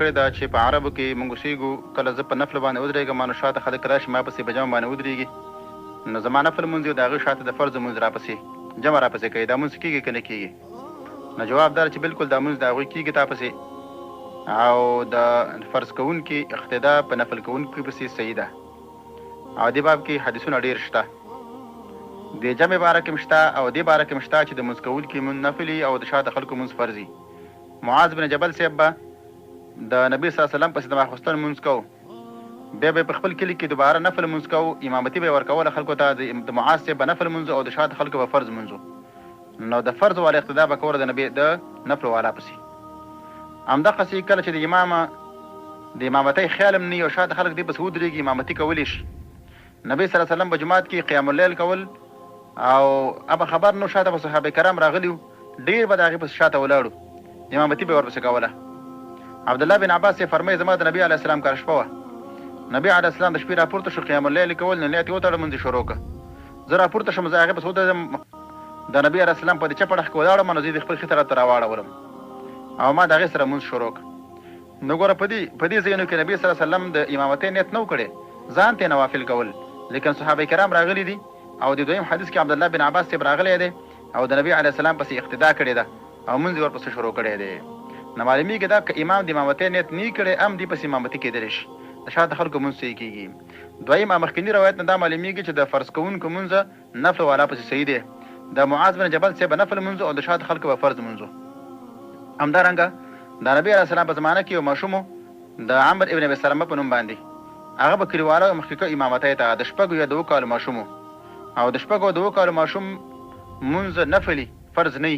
کړې ده چې په عربو کې موږ اوسېږو کله زه په نفل باندې ودرېږم نو شاته خلک راشي ما پسې په جمع باندې ودرېږي نو زما نفل لمونځ د هغې شاته د فرض لمونځ راپسې جمع راپسې کوي دا لمونځ کېږي که نه کېږي نو جواب دا چې بلکل دا لمونځ د هغوی کېږي تا پسې او د فرض کوونکي اقتدا په نفل کوونکي پسې صحیح ده او دې باب کې حدیثونه ډېر شته د جمع باره کې هم شته او دې باره کې هم شته چې د لمونځ کوونکي لمونځ نفلي او د شاته خلکو لمونځ فرضي معاذ بن جبل صاحب به د نبي صلی الله علیه وسلم پسې د ماخوستن لمونځ کوو بیا به په خپل کلي کې دوباره نفل لمونځ کوو امامتي به یې ورکوله خلکو ته د معاذ صاحب به نفل لمونځ او د شاته خلکو به فرض لمونځ نو د فرض والا اقتدا به کوله د نبي د نفل والا پسې همدغسې کله چې د امام د امامتۍ خیال هم نه او شاته خلک دې پسې ودرېږي امامتي کولی شي نبي صلی الله علیه وسلم په جومات کې قیام اللیل کول او ابا خبر نو شاته به صحابه کرام راغلي ډېر به د هغې پسې شاته ولاړو امامتي به ورپسې کوله عبدالله بن عباس یې فرمایي زما د نبي علیه السلام کاره شپه وه نبي علیه السلام د شپې راپورته شو قیام اللیل کول نو نیت یې وتړه لمونځ یې شروع کړه زه راپورته شم زه هغې پسې ودرېدم د نبي علیه السلام په دې چپ اړخ کې ولاړم نو زه یې د خپل ښي طرف ته راواړولم او ما د هغې سره لمونځ شروع کړه نو ګوره په دې ځایونو کې نبي صلی الله علیه وسلم د امامتۍ نیت نه و کړی ځان ته یې نوافل کول لیکن صحابه کرام راغلي دي او د دویم حدیث کې عبدالله بن عباس صاحب راغلی دی او د نبي علیه السلام پسې اقتدا کړې ده او لمونځ یې ورپسې شروع کړی دی نو معلومېږي دا که امام د امامتۍ نیت نه کړی هم دې پسې امامتي کېدلی شي د شاته خلکو لمونځ صحیح کېږي دویم مخکیني روایت نه دا معلومېږي چې د فرض کوونکو لمونځ نفل والا پسې صحیح دی د معاذ بن جبل صاحب نفل لمونځ او د شاته خلکو به فرض لمونځ همدارنګه د نبي علیه السلام په زمانه کې یو ماشوم د عمر ابن ابي سلمه په نوم باندې هغه به کلیواله مخکې امامتۍ ته د شپږو یا د اووه کالو ماشوم او د شپږو د اووه کالو ماشوم لمونځ نفلي فرض نه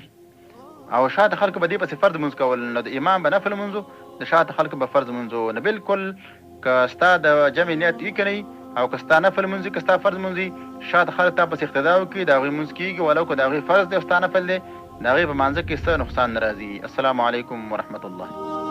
او شاته خلکو به دې پسې فرض لمونځ کول نو د امام به نفل لمونځو د شاته خلکو به فرض لمونځو نو بلکل که ستا د جمع نیت یې که او که ستا نفل لمونځ که ستا فرض لمونځ شاته خلک تا پسې اقتدا وکړي د هغوی لمونځ کېږي ولو که د هغوی فرض دی او ستا نفل دی د هغوی په مانځه کې څه نقصان نه راځي السلام علیکم ورحمة الله